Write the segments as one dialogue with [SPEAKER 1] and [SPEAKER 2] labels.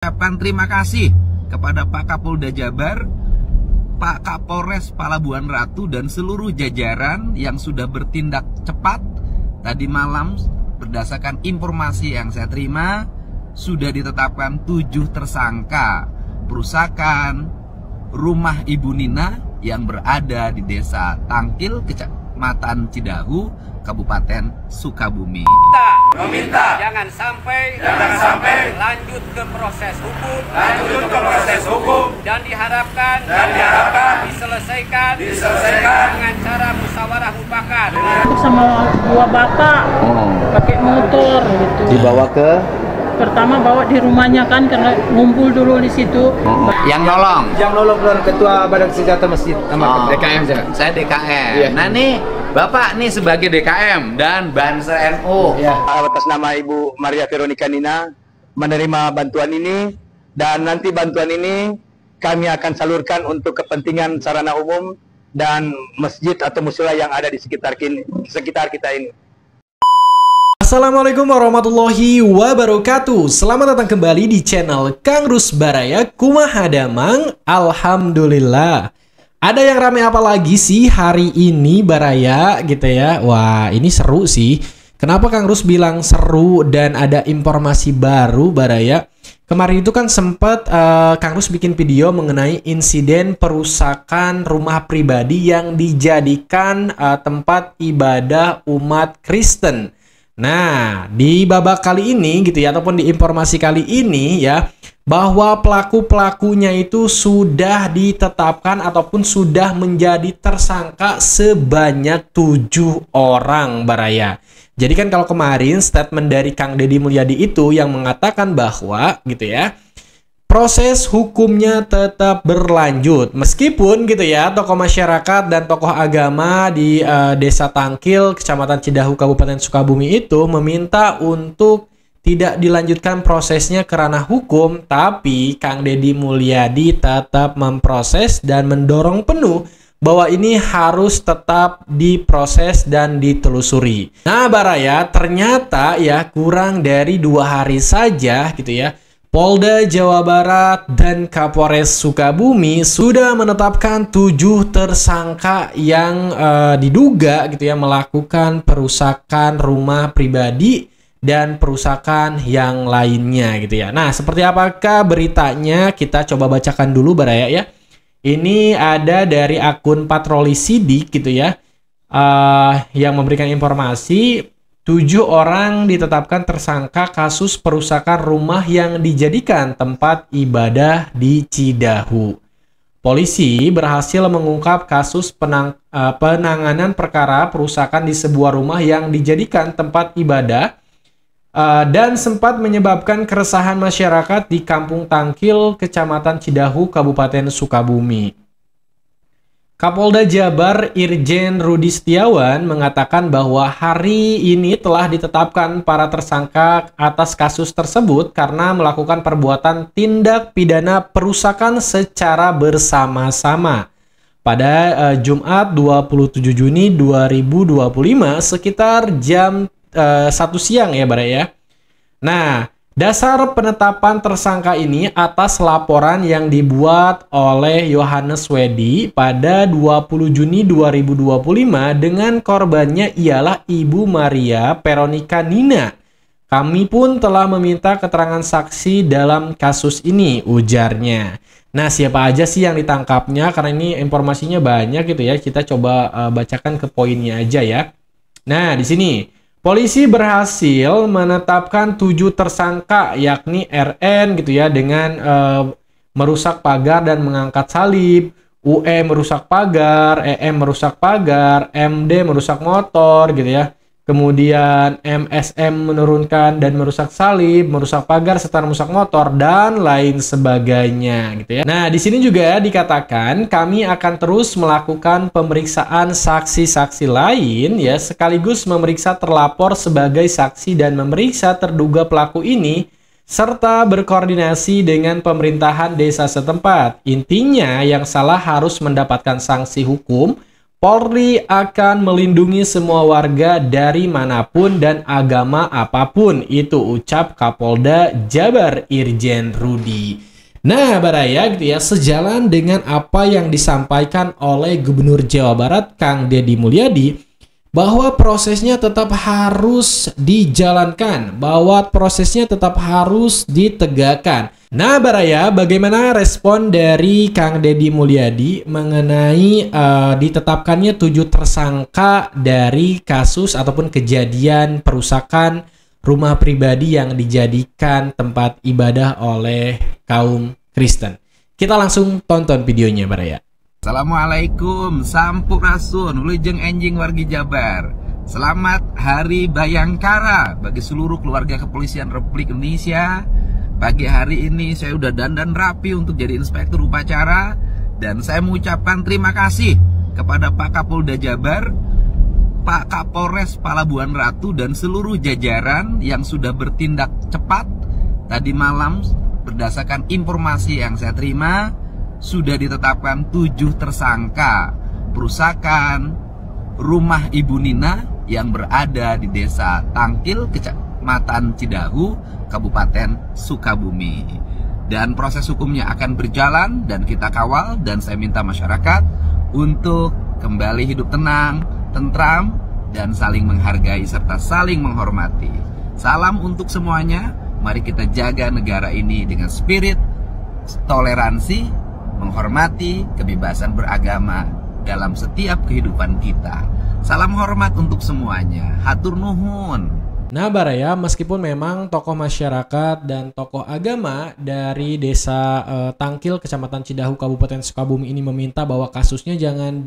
[SPEAKER 1] Ucapkan terima kasih kepada Pak Kapolda Jabar, Pak Kapolres Palabuhan Ratu, dan seluruh jajaran yang sudah bertindak cepat. Tadi malam berdasarkan informasi yang saya terima, sudah ditetapkan 7 tersangka perusakan rumah Ibu Nina yang berada di Desa Tangkil, Kecamatan Cidahu, Kabupaten Sukabumi.
[SPEAKER 2] Meminta jangan sampai lanjut ke proses hukum, dan diharapkan diselesaikan dengan cara musyawarah mufakat.
[SPEAKER 3] Sama dua bapak pakai motor gitu.
[SPEAKER 4] Dibawa ke?
[SPEAKER 3] Pertama bawa di rumahnya kan, karena ngumpul dulu di situ.
[SPEAKER 1] Yang nolong
[SPEAKER 4] Ketua Badan Senjata Masjid sama DKM
[SPEAKER 1] saya DKM.
[SPEAKER 4] Iya.
[SPEAKER 1] Nah nih Bapak nih sebagai DKM dan Banser NU.
[SPEAKER 4] Ya, atas nama Ibu Maria Veronica Nina menerima bantuan ini, dan nanti bantuan ini kami akan salurkan untuk kepentingan sarana umum dan masjid atau musyola yang ada di sekitar kita ini.
[SPEAKER 5] Assalamualaikum warahmatullahi wabarakatuh. Selamat datang kembali di channel Kang Rus Baraya. Kumaha damang? Alhamdulillah. Ada yang rame apa lagi sih hari ini Baraya gitu ya? Wah, ini seru sih. Kenapa Kang Rus bilang seru dan ada informasi baru Baraya? Kemarin itu kan sempat Kang Rus bikin video mengenai insiden perusakan rumah pribadi yang dijadikan tempat ibadah umat Kristen. Nah, di babak kali ini gitu ya, ataupun di informasi kali ini ya, bahwa pelaku-pelakunya itu sudah ditetapkan ataupun sudah menjadi tersangka sebanyak 7 orang Baraya. Jadi kan kalau kemarin statement dari Kang Deddy Mulyadi itu yang mengatakan bahwa gitu ya, proses hukumnya tetap berlanjut. Meskipun gitu ya, tokoh masyarakat dan tokoh agama di Desa Tangkil, Kecamatan Cidahu, Kabupaten Sukabumi itu meminta untuk tidak dilanjutkan prosesnya ke ranah hukum, tapi Kang Deddy Mulyadi tetap memproses dan mendorong penuh bahwa ini harus tetap diproses dan ditelusuri. Nah Baraya, ternyata ya kurang dari 2 hari saja gitu ya, Polda Jawa Barat dan Kapolres Sukabumi sudah menetapkan 7 tersangka yang diduga gitu ya melakukan perusakan rumah pribadi dan perusakan yang lainnya gitu ya. Nah, seperti apakah beritanya? Kita coba bacakan dulu Baraya ya. Ini ada dari akun Patroli Sidik gitu ya, yang memberikan informasi 7 orang ditetapkan tersangka kasus perusakan rumah yang dijadikan tempat ibadah di Cidahu. Polisi berhasil mengungkap kasus penanganan perkara perusakan di sebuah rumah yang dijadikan tempat ibadah dan sempat menyebabkan keresahan masyarakat di Kampung Tangkil, Kecamatan Cidahu, Kabupaten Sukabumi. Kapolda Jabar Irjen Rudi Setiawan mengatakan bahwa hari ini telah ditetapkan para tersangka atas kasus tersebut karena melakukan perbuatan tindak pidana perusakan secara bersama-sama. Pada Jumat 27 Juni 2025 sekitar jam 1 siang ya Baraya. Nah, dasar penetapan tersangka ini atas laporan yang dibuat oleh Yohanes Wedi pada 20 Juni 2025 dengan korbannya ialah Ibu Maria Veronica Nina. Kami pun telah meminta keterangan saksi dalam kasus ini, ujarnya. Nah, siapa aja sih yang ditangkapnya? Karena ini informasinya banyak gitu ya. Kita coba bacakan ke poinnya aja ya. Nah, di sini polisi berhasil menetapkan 7 tersangka yakni RN gitu ya dengan merusak pagar dan mengangkat salib, UE merusak pagar, EM merusak pagar, MD merusak motor gitu ya. Kemudian MSM menurunkan dan merusak salib, merusak pagar serta merusak motor dan lain sebagainya gitu ya. Nah, di sini juga dikatakan kami akan terus melakukan pemeriksaan saksi-saksi lain ya, sekaligus memeriksa terlapor sebagai saksi dan memeriksa terduga pelaku ini serta berkoordinasi dengan pemerintahan desa setempat. Intinya yang salah harus mendapatkan sanksi hukum, Polri akan melindungi semua warga dari manapun dan agama apapun. Itu ucap Kapolda Jabar Irjen Rudi. Nah, Baraya gitu ya, sejalan dengan apa yang disampaikan oleh Gubernur Jawa Barat Kang Deddy Mulyadi, bahwa prosesnya tetap harus dijalankan, bahwa prosesnya tetap harus ditegakkan. Nah, Baraya, bagaimana respon dari Kang Deddy Mulyadi mengenai ditetapkannya 7 tersangka dari kasus ataupun kejadian perusakan rumah pribadi yang dijadikan tempat ibadah oleh kaum Kristen? Kita langsung tonton videonya, Baraya.
[SPEAKER 1] Assalamualaikum, sampurasun, wilujeng enjing wargi Jabar. Selamat Hari Bayangkara bagi seluruh keluarga Kepolisian Republik Indonesia. Pagi hari ini saya udah dandan rapi untuk jadi inspektur upacara, dan saya mengucapkan terima kasih kepada Pak Kapolda Jabar, Pak Kapolres Palabuhan Ratu, dan seluruh jajaran yang sudah bertindak cepat. Tadi malam berdasarkan informasi yang saya terima, sudah ditetapkan 7 tersangka perusakan rumah Ibu Nina yang berada di Desa Tangkil, Kecamatan Cidahu, Kabupaten Sukabumi. Dan proses hukumnya akan berjalan dan kita kawal, dan saya minta masyarakat untuk kembali hidup tenang, tentram, dan saling menghargai serta saling menghormati. Salam untuk semuanya. Mari kita jaga negara ini dengan spirit toleransi, menghormati kebebasan beragama dalam setiap kehidupan kita. Salam hormat untuk semuanya. Hatur nuhun.
[SPEAKER 5] Nah, Baraya, meskipun memang tokoh masyarakat dan tokoh agama dari Desa Tangkil, Kecamatan Cidahu, Kabupaten Sukabumi ini meminta bahwa kasusnya jangan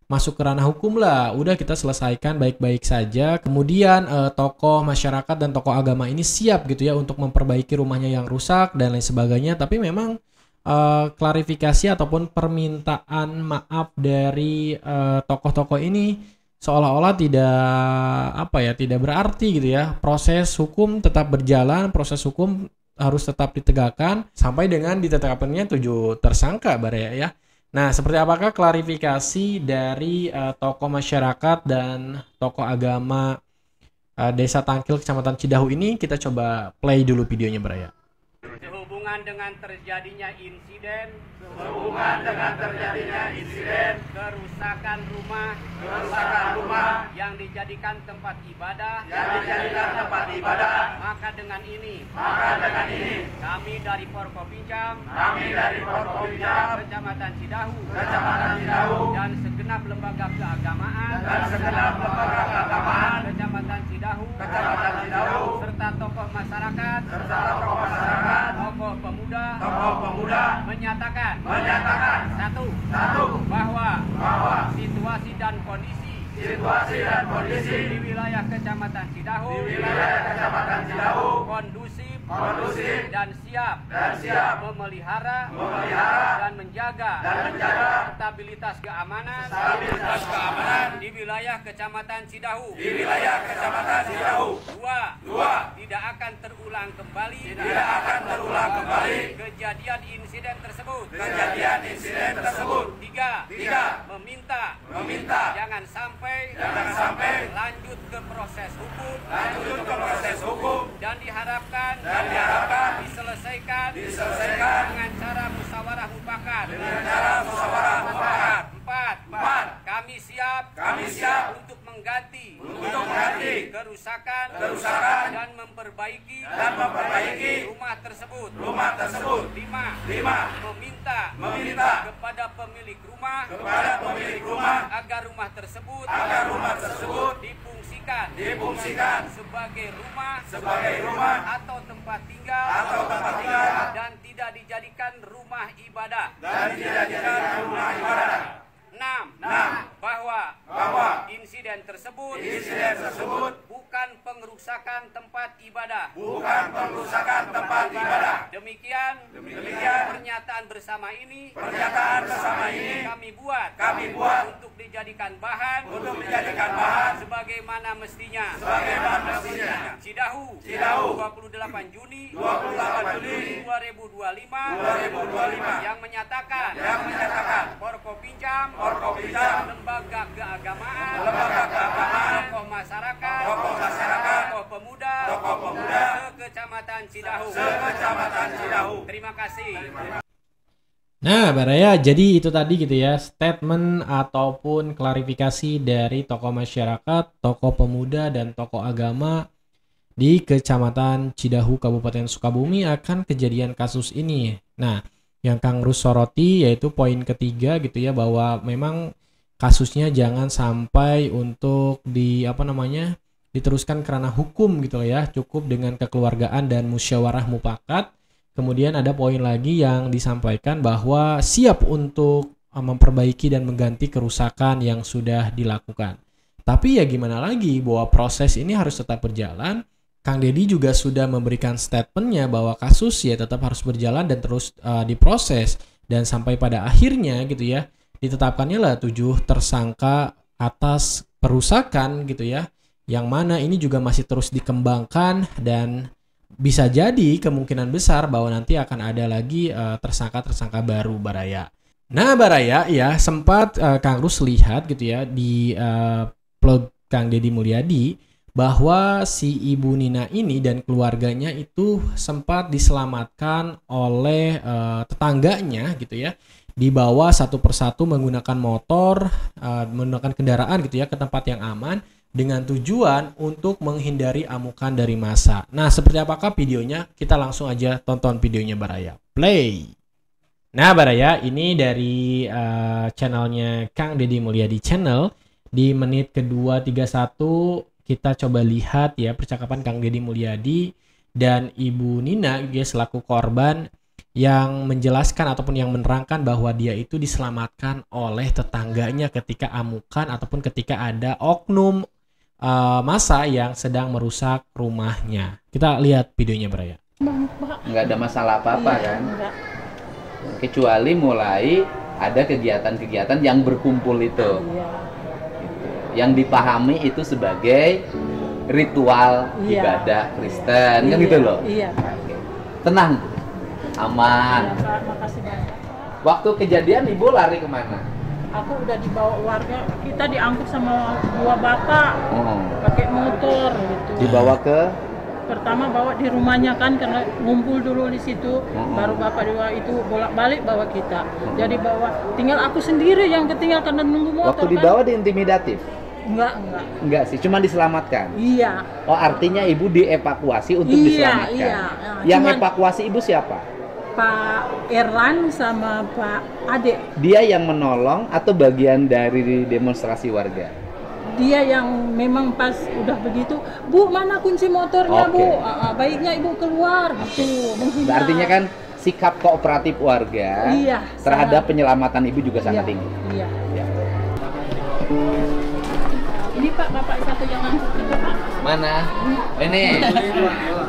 [SPEAKER 5] masuk ke ranah hukum lah, udah kita selesaikan baik-baik saja. Kemudian tokoh masyarakat dan tokoh agama ini siap gitu ya untuk memperbaiki rumahnya yang rusak dan lain sebagainya. Tapi memang klarifikasi ataupun permintaan maaf dari tokoh-tokoh ini seolah-olah tidak berarti gitu ya. Proses hukum tetap berjalan, proses hukum harus tetap ditegakkan sampai dengan ditetapkannya 7 tersangka, Baraya ya. Nah, seperti apakah klarifikasi dari tokoh masyarakat dan tokoh agama Desa Tangkil, Kecamatan Cidahu ini? Kita coba play dulu videonya, Baraya.
[SPEAKER 2] Sehubungan dengan terjadinya insiden kerusakan rumah yang dijadikan tempat ibadah, maka dengan ini kami dari Forkopimjam Kecamatan Cidahu dan segenap lembaga keagamaan Kecamatan Cidahu serta tokoh masyarakat, tokoh pemuda menyatakan satu, bahwa situasi dan kondisi di wilayah Kecamatan Cidahu kondusif dan siap memelihara dan menjaga stabilitas keamanan di wilayah Kecamatan Cidahu. Dua, tidak akan terulang kembali kejadian insiden tersebut. Tiga, meminta jangan sampai lanjut ke proses hukum dan diharapkan diselesaikan dengan cara musyawarah mufakat. 4, kami siap untuk mengganti kerusakan dan memperbaiki rumah tersebut. 5, meminta kepada pemilik rumah agar rumah tersebut difungsikan sebagai rumah atau tempat tinggal dan tidak dijadikan rumah ibadah. 6, bahwa insiden tersebut bukan perusakan tempat ibadah.
[SPEAKER 6] Bukan perusakan tempat ibadah.
[SPEAKER 2] Demikian pernyataan bersama ini kami buat untuk dijadikan bahan sebagaimana mestinya. Cidahu 28 Juni 2025 yang menyatakan Forkopimda lembaga keagamaan, tokoh masyarakat, tokoh pemuda, Kecamatan Cidahu. Terima kasih.
[SPEAKER 5] Nah, Baraya, jadi itu tadi gitu ya, statement ataupun klarifikasi dari tokoh masyarakat, tokoh pemuda, dan tokoh agama di Kecamatan Cidahu, Kabupaten Sukabumi akan kejadian kasus ini. Nah, yang Kang Rus soroti yaitu poin ketiga gitu ya, bahwa memang kasusnya jangan sampai untuk diteruskan karena hukum gitu ya, cukup dengan kekeluargaan dan musyawarah mufakat. Kemudian ada poin lagi yang disampaikan bahwa siap untuk memperbaiki dan mengganti kerusakan yang sudah dilakukan. Tapi ya gimana lagi, bahwa proses ini harus tetap berjalan. Kang Deddy juga sudah memberikan statementnya bahwa kasus ya tetap harus berjalan dan terus diproses. Dan sampai pada akhirnya gitu ya, ditetapkannya lah 7 tersangka atas perusakan gitu ya. Yang mana ini juga masih terus dikembangkan dan bisa jadi kemungkinan besar bahwa nanti akan ada lagi tersangka-tersangka baru, Baraya. Nah, Baraya ya sempat Kang Rus lihat gitu ya di vlog Kang Deddy Mulyadi bahwa si Ibu Nina ini dan keluarganya itu sempat diselamatkan oleh tetangganya gitu ya. Dibawa satu persatu menggunakan motor, menggunakan kendaraan gitu ya ke tempat yang aman, dengan tujuan untuk menghindari amukan dari massa. Nah, seperti apakah videonya? Kita langsung aja tonton videonya, Baraya. Play! Nah, Baraya, ini dari channelnya Kang Deddy Mulyadi Channel. Di menit kedua 31, kita coba lihat ya percakapan Kang Deddy Mulyadi dan Ibu Nina dia selaku korban yang menjelaskan ataupun yang menerangkan bahwa dia itu diselamatkan oleh tetangganya ketika amukan ataupun ketika ada oknum massa yang sedang merusak rumahnya. Kita lihat videonya, Baraya.
[SPEAKER 1] Nggak ada masalah apa-apa kan?
[SPEAKER 3] Enggak.
[SPEAKER 1] Kecuali mulai ada kegiatan-kegiatan yang berkumpul itu.
[SPEAKER 3] Iya.
[SPEAKER 1] Yang dipahami itu sebagai ritual ibadah Kristen, kan gitu loh.
[SPEAKER 3] Iya.
[SPEAKER 1] Tenang, aman.
[SPEAKER 3] Iya, Pak. Makasih banyak.
[SPEAKER 1] Waktu kejadian Ibu lari kemana?
[SPEAKER 3] Aku udah dibawa warga, kita diangkut sama dua bapak pakai motor gitu.
[SPEAKER 1] Dibawa ke?
[SPEAKER 3] Pertama bawa di rumahnya kan, karena ngumpul dulu di situ, baru bapak dua itu bolak-balik bawa kita. Jadi bawa, tinggal aku sendiri yang ketinggal karena nunggu motor.
[SPEAKER 1] Waktu dibawa diintimidatif? Enggak sih, cuma diselamatkan.
[SPEAKER 3] Iya.
[SPEAKER 1] Oh, artinya Ibu dievakuasi untuk diselamatkan.
[SPEAKER 3] Iya.
[SPEAKER 1] Yang evakuasi Ibu siapa?
[SPEAKER 3] Pak Erlan sama Pak Ade.
[SPEAKER 1] Dia yang menolong atau bagian dari demonstrasi warga?
[SPEAKER 3] Dia yang memang pas udah begitu, Bu, mana kunci motornya, Bu? Baiknya Ibu keluar gitu, menghindar.
[SPEAKER 1] Artinya kan sikap kooperatif warga terhadap penyelamatan Ibu juga sangat tinggi.
[SPEAKER 3] Iya.
[SPEAKER 1] Ya.
[SPEAKER 3] Ini Pak, Bapak satu yang ngangkut itu, Pak.
[SPEAKER 1] Mana? Ini.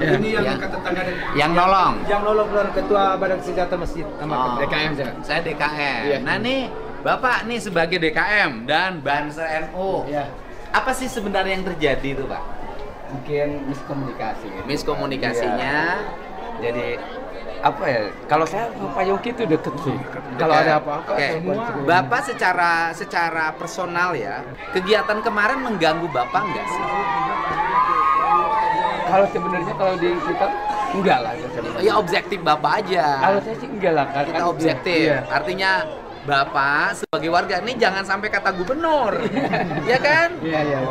[SPEAKER 6] Ini yang kata tetangga
[SPEAKER 1] yang nolong.
[SPEAKER 6] Yang nolong keluar ketua Badan Senjata Masjid sama DKM saya.
[SPEAKER 1] Saya DKM.
[SPEAKER 6] Iya.
[SPEAKER 1] Nah nih, Bapak nih sebagai DKM dan Banser NU.
[SPEAKER 6] Iya.
[SPEAKER 1] Apa sih sebenarnya yang terjadi itu, Pak?
[SPEAKER 6] Mungkin miskomunikasi.
[SPEAKER 1] Miskomunikasinya.
[SPEAKER 6] Jadi apa ya? Kalau saya sama Pak Yongki itu deket sih. Kalau ada apa-apa semua.
[SPEAKER 1] Bapak secara personal ya, kegiatan kemarin mengganggu Bapak nggak sih?
[SPEAKER 6] Kalau sebenarnya kalau di kita enggak lah.
[SPEAKER 1] Ya objektif Bapak aja.
[SPEAKER 6] Kalau saya sih enggak lah.
[SPEAKER 1] Kita objektif.
[SPEAKER 6] Iya.
[SPEAKER 1] Artinya Bapak sebagai warga ini jangan sampai kata gubernur. Ya kan?
[SPEAKER 6] Iya.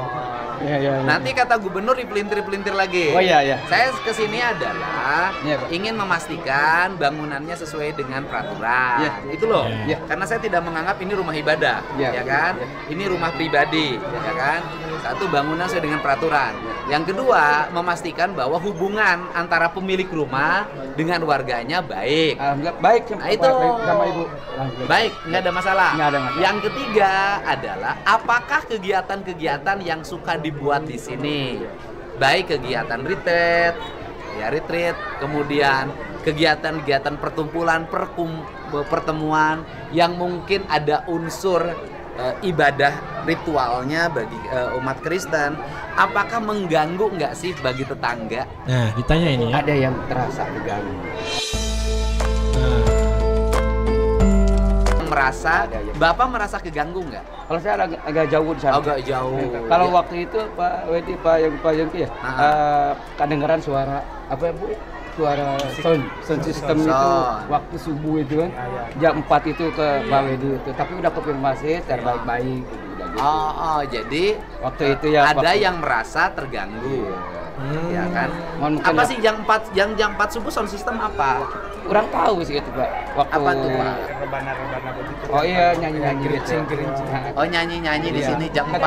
[SPEAKER 1] Nanti kata gubernur dipelintir-pelintir lagi.
[SPEAKER 6] Oh iya.
[SPEAKER 1] Saya kesini adalah
[SPEAKER 6] Pak.
[SPEAKER 1] ingin memastikan bangunannya sesuai dengan peraturan. Itu loh. Karena saya tidak menganggap ini rumah ibadah, ya kan? Ini rumah pribadi, ya kan? Satu, bangunan sesuai dengan peraturan. Yang kedua, memastikan bahwa hubungan antara pemilik rumah dengan warganya baik.
[SPEAKER 6] Alhamdulillah baik
[SPEAKER 1] Nah, itu
[SPEAKER 6] sama Ibu.
[SPEAKER 1] Baik, nggak ada masalah.
[SPEAKER 6] Nggak ada masalah.
[SPEAKER 1] Yang ketiga adalah apakah kegiatan-kegiatan yang suka dibuat di sini baik kegiatan retreat, kemudian kegiatan-kegiatan pertumpulan, pertemuan yang mungkin ada unsur ibadah ritualnya bagi umat Kristen, apakah mengganggu nggak sih bagi tetangga?
[SPEAKER 5] Nah, ditanya ini ya.
[SPEAKER 6] Ada yang terasa terganggu.
[SPEAKER 1] Bapak merasa keganggu nggak?
[SPEAKER 6] Kalau saya agak jauh di sana.
[SPEAKER 1] Agak jauh.
[SPEAKER 6] Kalau
[SPEAKER 1] ya.
[SPEAKER 6] waktu itu Pak Wedi, Pak Yongki ya, kedengaran suara apa ya Bu? Suara sound system itu waktu subuh itu kan, jam 4 itu ke Pak Wedi itu. Tapi udah konfirmasi terbaik-baik.
[SPEAKER 1] Jadi
[SPEAKER 6] waktu itu ya
[SPEAKER 1] ada yang merasa terganggu. Ya kan? Apa sih jam 4 subuh sound system apa?
[SPEAKER 6] Kurang tahu sih itu Pak. Waktu
[SPEAKER 1] apa tuh Pak?
[SPEAKER 6] Rebana begitu. Oh iya, nyanyi-nyanyi gerincing.
[SPEAKER 1] Oh nyanyi-nyanyi di sini jam 4.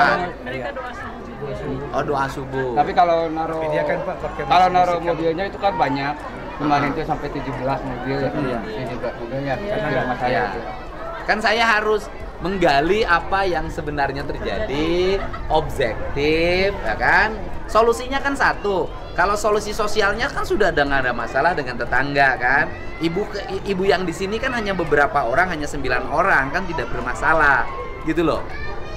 [SPEAKER 1] Oh doa subuh.
[SPEAKER 6] Tapi kalau naruh mobilnya itu kan banyak. Kemarin itu sampai 17 mobil ya. Ini juga mobilnya di rumah saya.
[SPEAKER 1] Kan saya harus menggali apa yang sebenarnya terjadi, objektif, ya kan? Solusinya kan satu. Kalau solusi sosialnya kan sudah nggak ada masalah dengan tetangga kan. Ibu yang di sini kan hanya beberapa orang, hanya 9 orang kan tidak bermasalah, gitu loh.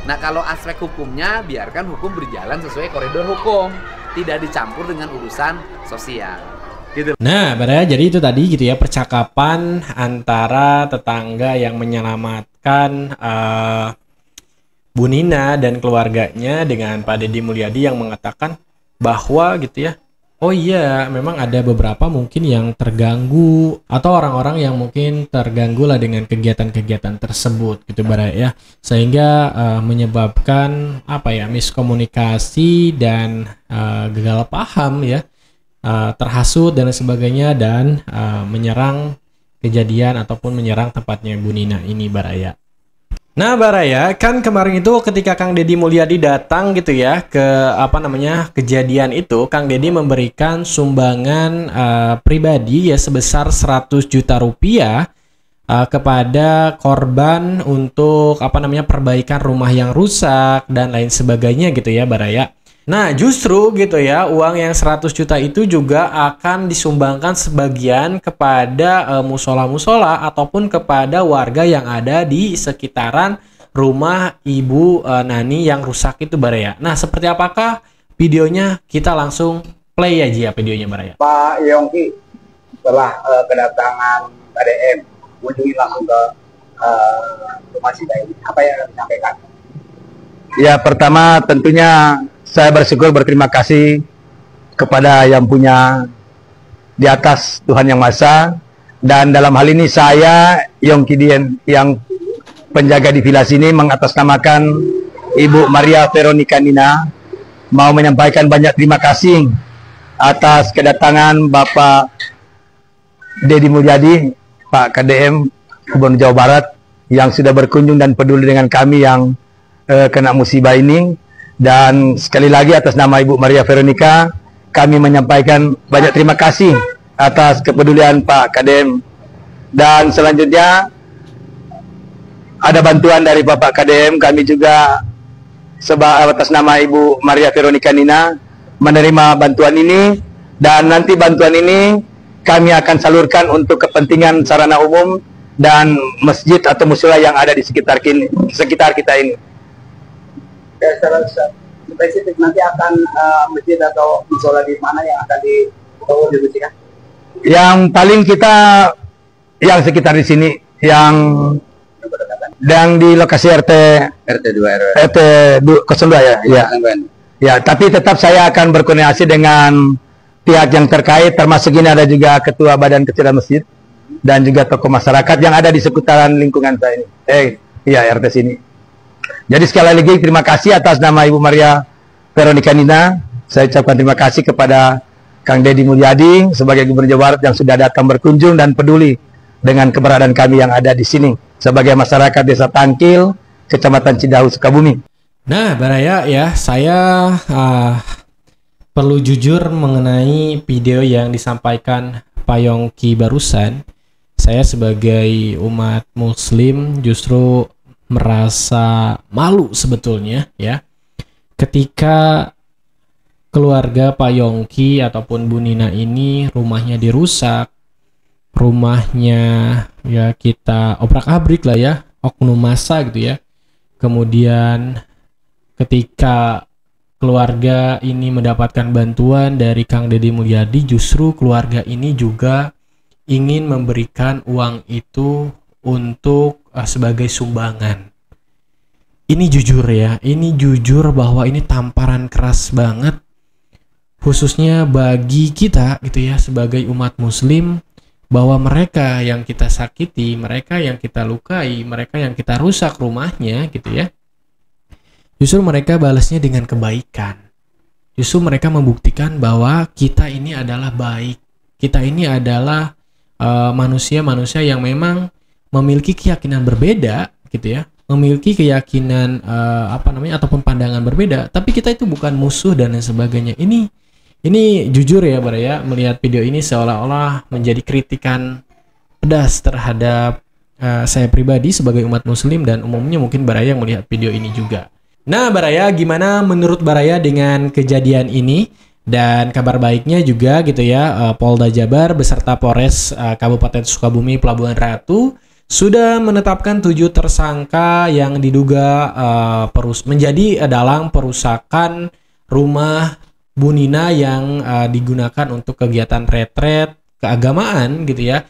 [SPEAKER 1] Nah kalau aspek hukumnya biarkan hukum berjalan sesuai koridor hukum, tidak dicampur dengan urusan sosial. Gitu.
[SPEAKER 5] Nah, Baraya, jadi itu tadi gitu ya percakapan antara tetangga yang menyelamatkan Bu Nina dan keluarganya dengan Pak Deddy Mulyadi yang mengatakan bahwa gitu ya, oh iya memang ada beberapa mungkin yang terganggu atau orang-orang yang mungkin terganggu lah dengan kegiatan-kegiatan tersebut gitu Baraya ya, sehingga menyebabkan apa ya miskomunikasi dan gagal paham ya, terhasut dan sebagainya, dan menyerang kejadian ataupun menyerang tempatnya Bu Nina ini Baraya. Nah Baraya, kan kemarin itu ketika Kang Deddy Mulyadi datang gitu ya ke kejadian itu, Kang Deddy memberikan sumbangan pribadi ya sebesar 100 juta rupiah kepada korban untuk perbaikan rumah yang rusak dan lain sebagainya gitu ya Baraya. Nah justru gitu ya, uang yang 100 juta itu juga akan disumbangkan sebagian kepada musola-musola ataupun kepada warga yang ada di sekitaran rumah Ibu Nani yang rusak itu Baraya. Nah seperti apakah videonya? Kita langsung play aja ya videonya Baraya.
[SPEAKER 4] Pak Yongki setelah kedatangan KDM kunjungi langsung ke rumah Sida ini, apa yang disampaikan? Ya pertama tentunya saya bersyukur, berterima kasih kepada yang punya di atas Tuhan Yang Maha Esa, dan dalam hal ini saya Yongki Dien yang penjaga di villa sini mengatasnamakan Ibu Maria Veronica Nina mau menyampaikan banyak terima kasih atas kedatangan Bapak Deddy Mulyadi, Pak KDM Gubernur Jawa Barat yang sudah berkunjung dan peduli dengan kami yang kena musibah ini. Dan sekali lagi atas nama Ibu Maria Veronica kami menyampaikan banyak terima kasih atas kepedulian Pak KDM. Dan selanjutnya ada bantuan dari Bapak KDM, kami juga atas nama Ibu Maria Veronica Nina menerima bantuan ini, dan nanti bantuan ini kami akan salurkan untuk kepentingan sarana umum dan masjid atau musyola yang ada di sekitar kita ini. Ya, secara spesifik nanti akan masjid atau musyola di mana yang akan dibersihkan? Yang paling kita yang sekitar di sini, yang di lokasi RT 02 ya. Ya, tapi tetap saya akan berkoordinasi dengan pihak yang terkait, termasuk ini ada juga Ketua Badan Kecil Masjid dan juga tokoh masyarakat yang ada di seputaran lingkungan saya ini. RT sini. Jadi sekali lagi terima kasih atas nama Ibu Maria Veronica Nina. Saya ucapkan terima kasih kepada Kang Deddy Mulyadi sebagai Gubernur Jawa Barat yang sudah datang berkunjung dan peduli dengan keberadaan kami yang ada di sini sebagai masyarakat Desa Tangkil, Kecamatan Cidahu, Sukabumi.
[SPEAKER 5] Nah, Baraya ya, saya perlu jujur mengenai video yang disampaikan Pak Yongki barusan. Saya sebagai umat Muslim justru merasa malu sebetulnya ya, ketika keluarga Pak Yongki ataupun Bu Nina ini rumahnya dirusak, rumahnya ya kita obrak-abrik lah ya, oknum massa gitu ya. Kemudian ketika keluarga ini mendapatkan bantuan dari Kang Deddy Mulyadi, justru keluarga ini juga ingin memberikan uang itu untuk sebagai sumbangan. Ini jujur ya, ini jujur bahwa ini tamparan keras banget, khususnya bagi kita gitu ya sebagai umat muslim, bahwa mereka yang kita sakiti, mereka yang kita lukai, mereka yang kita rusak rumahnya gitu ya, justru mereka balasnya dengan kebaikan. Justru mereka membuktikan bahwa kita ini adalah baik, kita ini adalah manusia-manusia yang memang memiliki keyakinan berbeda gitu ya, memiliki keyakinan ataupun pandangan berbeda, tapi kita itu bukan musuh dan lain sebagainya. Ini jujur ya Baraya, melihat video ini seolah-olah menjadi kritikan pedas terhadap saya pribadi sebagai umat muslim, dan umumnya mungkin Baraya yang melihat video ini juga. Nah Baraya, gimana menurut Baraya dengan kejadian ini? Dan kabar baiknya juga gitu ya, Polda Jabar beserta Polres Kabupaten Sukabumi Pelabuhan Ratu sudah menetapkan 7 tersangka yang diduga menjadi dalang perusakan rumah Bu Nina yang digunakan untuk kegiatan retret keagamaan gitu ya,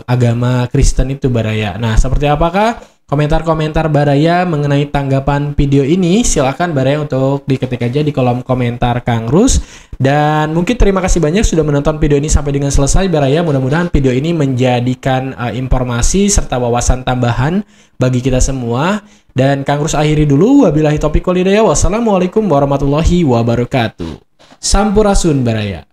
[SPEAKER 5] agama Kristen itu Baraya. Nah, seperti apakah komentar-komentar Baraya mengenai tanggapan video ini? Silahkan Baraya untuk diketik aja di kolom komentar Kang Rus. Dan mungkin terima kasih banyak sudah menonton video ini sampai dengan selesai Baraya. Mudah-mudahan video ini menjadikan informasi serta wawasan tambahan bagi kita semua. Dan Kang Rus akhiri dulu. Wabillahi taufiq wal hidayah. Wassalamualaikum warahmatullahi wabarakatuh. Sampurasun Baraya.